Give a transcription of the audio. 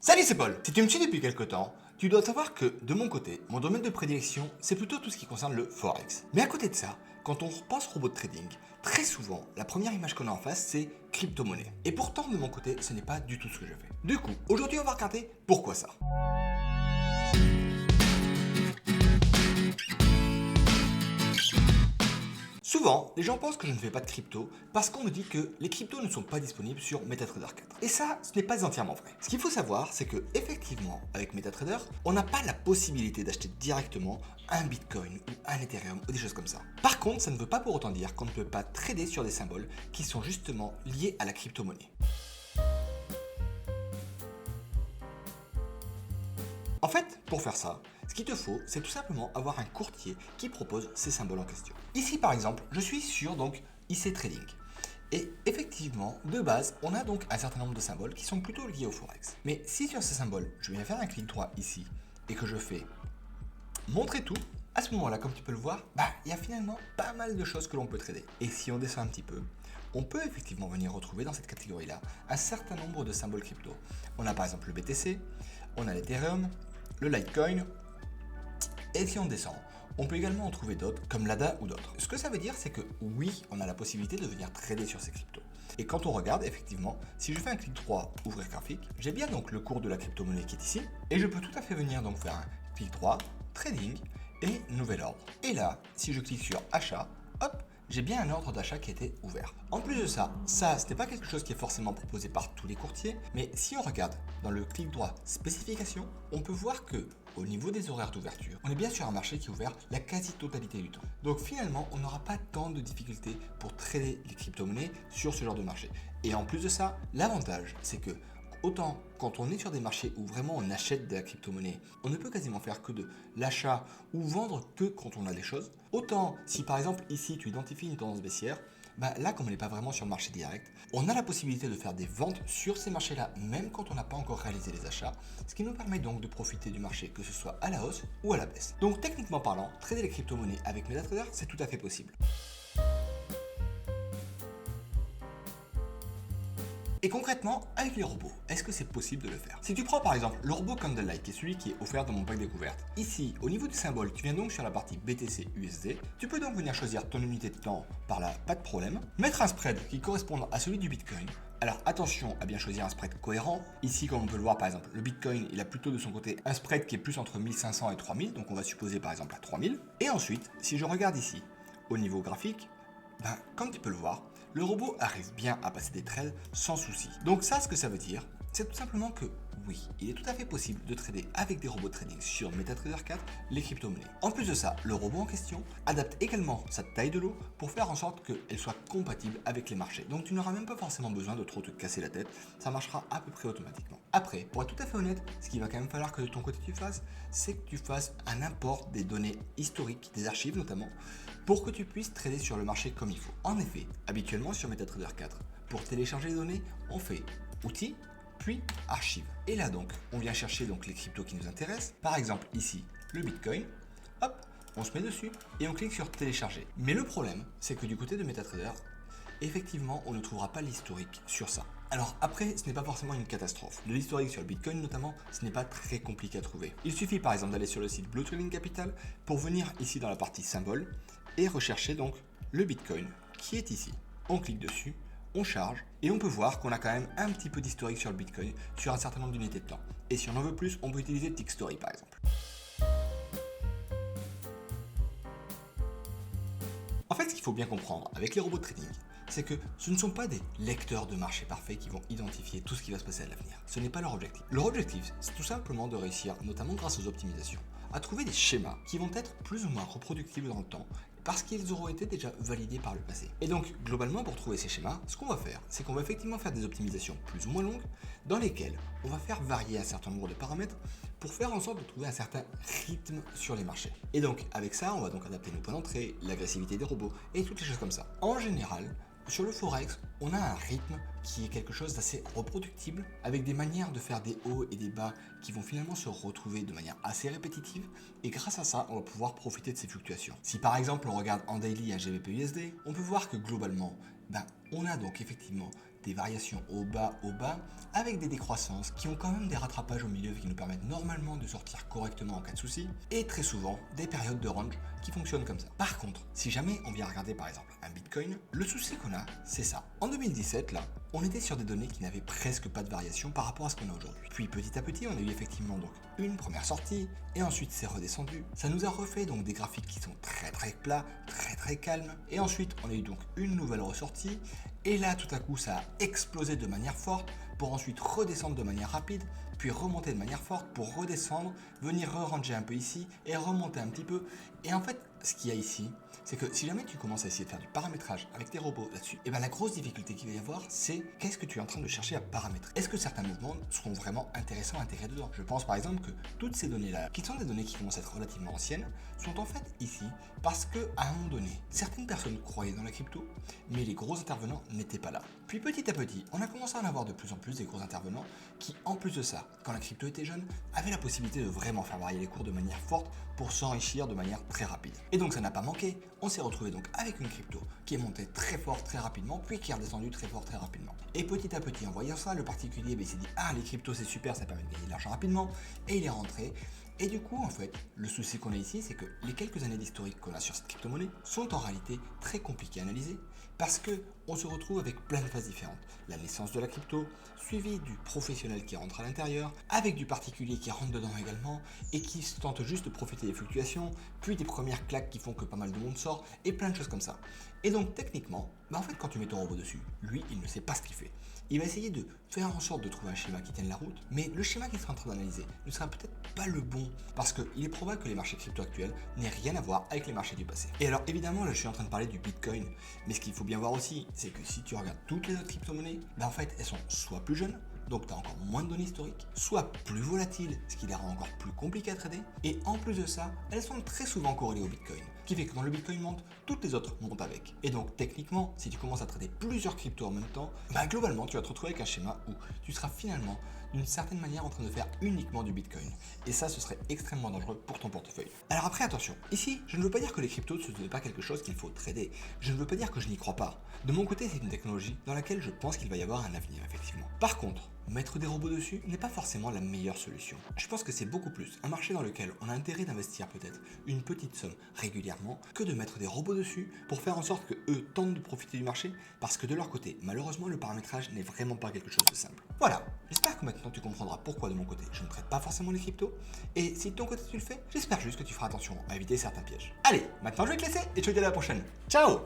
Salut, c'est Paul. Si tu me suis depuis quelques temps, tu dois savoir que de mon côté, mon domaine de prédilection, c'est plutôt tout ce qui concerne le Forex. Mais à côté de ça, quand on pense robot de trading, très souvent, la première image qu'on a en face, c'est crypto-monnaie. Et pourtant, de mon côté, ce n'est pas du tout ce que je fais. Du coup, aujourd'hui, on va regarder pourquoi ça. Souvent, les gens pensent que je ne fais pas de crypto parce qu'on me dit que les cryptos ne sont pas disponibles sur MetaTrader 4. Et ça, ce n'est pas entièrement vrai. Ce qu'il faut savoir, c'est que effectivement, avec MetaTrader, on n'a pas la possibilité d'acheter directement un Bitcoin ou un Ethereum ou des choses comme ça. Par contre, ça ne veut pas pour autant dire qu'on ne peut pas trader sur des symboles qui sont justement liés à la crypto-monnaie. En fait, pour faire ça, ce qu'il te faut, c'est tout simplement avoir un courtier qui propose ces symboles en question. Ici, par exemple, je suis sur donc IC Trading. Et effectivement, de base, on a donc un certain nombre de symboles qui sont plutôt liés au Forex. Mais si sur ces symboles, je viens faire un clic droit ici et que je fais montrer tout, à ce moment-là, comme tu peux le voir, il y a finalement pas mal de choses que l'on peut trader. Et si on descend un petit peu, on peut effectivement venir retrouver dans cette catégorie-là un certain nombre de symboles crypto. On a par exemple le BTC, on a l'Ethereum, le Litecoin, et si on descend, on peut également en trouver d'autres, comme l'ADA ou d'autres. Ce que ça veut dire, c'est que oui, on a la possibilité de venir trader sur ces cryptos. Et quand on regarde, effectivement, si je fais un clic droit, ouvrir graphique, j'ai bien donc le cours de la crypto-monnaie qui est ici, et je peux tout à fait venir donc faire un clic droit, trading, et nouvel ordre. Et là, si je clique sur achat, hop, j'ai bien un ordre d'achat qui a été ouvert. En plus de ça, ce n'est pas quelque chose qui est forcément proposé par tous les courtiers, mais si on regarde dans le clic droit spécification, on peut voir que au niveau des horaires d'ouverture, on est bien sur un marché qui est ouvert la quasi-totalité du temps. Donc finalement, on n'aura pas tant de difficultés pour trader les crypto-monnaies sur ce genre de marché. Et en plus de ça, l'avantage, c'est que autant quand on est sur des marchés où vraiment on achète de la crypto-monnaie, on ne peut quasiment faire que de l'achat ou vendre que quand on a des choses. Autant si par exemple ici tu identifies une tendance baissière, là comme on n'est pas vraiment sur le marché direct, on a la possibilité de faire des ventes sur ces marchés-là même quand on n'a pas encore réalisé les achats, ce qui nous permet donc de profiter du marché que ce soit à la hausse ou à la baisse. Donc techniquement parlant, trader les crypto-monnaies avec MetaTrader, c'est tout à fait possible. Et concrètement, avec les robots, est-ce que c'est possible de le faire? Si tu prends par exemple le robot Candlelight, qui est celui qui est offert dans mon pack découverte, ici, au niveau du symbole, tu viens donc sur la partie BTC USD, tu peux donc venir choisir ton unité de temps par là, pas de problème, mettre un spread qui correspond à celui du Bitcoin. Alors attention à bien choisir un spread cohérent. Ici, comme on peut le voir par exemple, le Bitcoin, il a plutôt de son côté un spread qui est plus entre 1500 et 3000, donc on va supposer par exemple à 3000. Et ensuite, si je regarde ici, au niveau graphique, comme tu peux le voir, le robot arrive bien à passer des trades sans souci. Donc ça, ce que ça veut dire, c'est tout simplement que oui, il est tout à fait possible de trader avec des robots de trading sur MetaTrader 4 les crypto-monnaies. En plus de ça, le robot en question adapte également sa taille de lot pour faire en sorte qu'elle soit compatible avec les marchés. Donc tu n'auras même pas forcément besoin de trop te casser la tête, ça marchera à peu près automatiquement. Après, pour être tout à fait honnête, ce qu'il va quand même falloir que de ton côté tu fasses, c'est que tu fasses un import des données historiques, des archives notamment, pour que tu puisses trader sur le marché comme il faut. En effet, habituellement sur MetaTrader 4, pour télécharger les données, on fait outils, puis archives. Et là donc, on vient chercher donc les cryptos qui nous intéressent. Par exemple ici, le Bitcoin. Hop, on se met dessus et on clique sur télécharger. Mais le problème, c'est que du côté de MetaTrader, effectivement, on ne trouvera pas l'historique sur ça. Alors après, ce n'est pas forcément une catastrophe. De l'historique sur le Bitcoin notamment, ce n'est pas très compliqué à trouver. Il suffit par exemple d'aller sur le site Blue Trading Capital pour venir ici dans la partie symbole et rechercher donc le Bitcoin qui est ici. On clique dessus, on charge et on peut voir qu'on a quand même un petit peu d'historique sur le Bitcoin sur un certain nombre d'unités de temps. Et si on en veut plus, on peut utiliser Tickstory par exemple. En fait, ce qu'il faut bien comprendre avec les robots de trading, c'est que ce ne sont pas des lecteurs de marché parfaits qui vont identifier tout ce qui va se passer à l'avenir. Ce n'est pas leur objectif. Leur objectif, c'est tout simplement de réussir, notamment grâce aux optimisations, à trouver des schémas qui vont être plus ou moins reproductibles dans le temps parce qu'ils auront été déjà validés par le passé. Et donc, globalement, pour trouver ces schémas, ce qu'on va faire, c'est qu'on va effectivement faire des optimisations plus ou moins longues, dans lesquelles on va faire varier un certain nombre de paramètres pour faire en sorte de trouver un certain rythme sur les marchés. Et donc, avec ça, on va donc adapter nos points d'entrée, l'agressivité des robots et toutes les choses comme ça. En général, sur le Forex, on a un rythme qui est quelque chose d'assez reproductible, avec des manières de faire des hauts et des bas qui vont finalement se retrouver de manière assez répétitive, et grâce à ça, on va pouvoir profiter de ces fluctuations. Si par exemple on regarde en daily un GBP USD, on peut voir que globalement, on a donc effectivement des variations au bas, avec des décroissances qui ont quand même des rattrapages au milieu qui nous permettent normalement de sortir correctement en cas de souci, et très souvent des périodes de range qui fonctionnent comme ça. Par contre, si jamais on vient regarder par exemple un Bitcoin, le souci qu'on a, c'est ça. En 2017, là, on était sur des données qui n'avaient presque pas de variation par rapport à ce qu'on a aujourd'hui. Puis petit à petit, on a eu effectivement donc une première sortie, et ensuite c'est redescendu. Ça nous a refait donc des graphiques qui sont très plats, très calmes, et ensuite on a eu donc une nouvelle ressortie, et là tout à coup ça a explosé de manière forte, pour ensuite redescendre de manière rapide, puis remonter de manière forte pour redescendre, venir re-ranger un peu ici et remonter un petit peu. Et en fait, ce qu'il y a ici, c'est que si jamais tu commences à essayer de faire du paramétrage avec tes robots là-dessus, et bien la grosse difficulté qu'il va y avoir, c'est qu'est-ce que tu es en train de chercher à paramétrer. Est-ce que certains mouvements seront vraiment intéressants à intégrer dedans? Je pense par exemple que toutes ces données-là, qui sont des données qui commencent à être relativement anciennes, sont en fait ici parce que à un moment donné, certaines personnes croyaient dans la crypto, mais les gros intervenants n'étaient pas là. Puis petit à petit, on a commencé à en avoir de plus en plus des gros intervenants qui, en plus de ça, quand la crypto était jeune, avaient la possibilité de vraiment faire varier les cours de manière forte pour s'enrichir de manière très rapide. Et donc ça n'a pas manqué, on s'est retrouvé donc avec une crypto qui est montée très fort très rapidement, puis qui est redescendue très fort très rapidement. Et petit à petit, en voyant ça, le particulier s'est dit « Ah, les cryptos c'est super, ça permet de gagner de l'argent rapidement », et il est rentré. Et du coup, en fait, le souci qu'on a ici, c'est que les quelques années d'historique qu'on a sur cette crypto-monnaie sont en réalité très compliquées à analyser parce que on se retrouve avec plein de phases différentes. La naissance de la crypto, suivie du professionnel qui rentre à l'intérieur, avec du particulier qui rentre dedans également et qui tente juste de profiter des fluctuations, puis des premières claques qui font que pas mal de monde sort et plein de choses comme ça. Et donc techniquement, en fait, quand tu mets ton robot dessus, lui, il ne sait pas ce qu'il fait. Il va essayer de faire en sorte de trouver un schéma qui tienne la route, mais le schéma qu'il sera en train d'analyser ne sera peut-être pas le bon, parce qu'il est probable que les marchés crypto actuels n'aient rien à voir avec les marchés du passé. Et alors évidemment, là je suis en train de parler du Bitcoin, mais ce qu'il faut bien voir aussi, c'est que si tu regardes toutes les autres crypto-monnaies, en fait elles sont soit plus jeunes, donc tu as encore moins de données historiques, soit plus volatiles, ce qui les rend encore plus compliquées à trader, et en plus de ça, elles sont très souvent corrélées au Bitcoin, ce qui fait que quand le Bitcoin monte, toutes les autres montent avec. Et donc techniquement, si tu commences à trader plusieurs cryptos en même temps, globalement tu vas te retrouver avec un schéma où tu seras finalement d'une certaine manière en train de faire uniquement du Bitcoin. Et ça, ce serait extrêmement dangereux pour ton portefeuille. Alors après, attention, ici, je ne veux pas dire que les cryptos ce n'est pas quelque chose qu'il faut trader. Je ne veux pas dire que je n'y crois pas. De mon côté, c'est une technologie dans laquelle je pense qu'il va y avoir un avenir, effectivement. Par contre, mettre des robots dessus n'est pas forcément la meilleure solution. Je pense que c'est beaucoup plus un marché dans lequel on a intérêt d'investir peut-être une petite somme régulièrement que de mettre des robots dessus pour faire en sorte que eux tentent de profiter du marché parce que de leur côté, malheureusement, le paramétrage n'est vraiment pas quelque chose de simple. Voilà, j'espère que maintenant tu comprendras pourquoi de mon côté je ne traite pas forcément les cryptos et si de ton côté tu le fais, j'espère juste que tu feras attention à éviter certains pièges. Allez, maintenant je vais te laisser et je te dis à la prochaine. Ciao!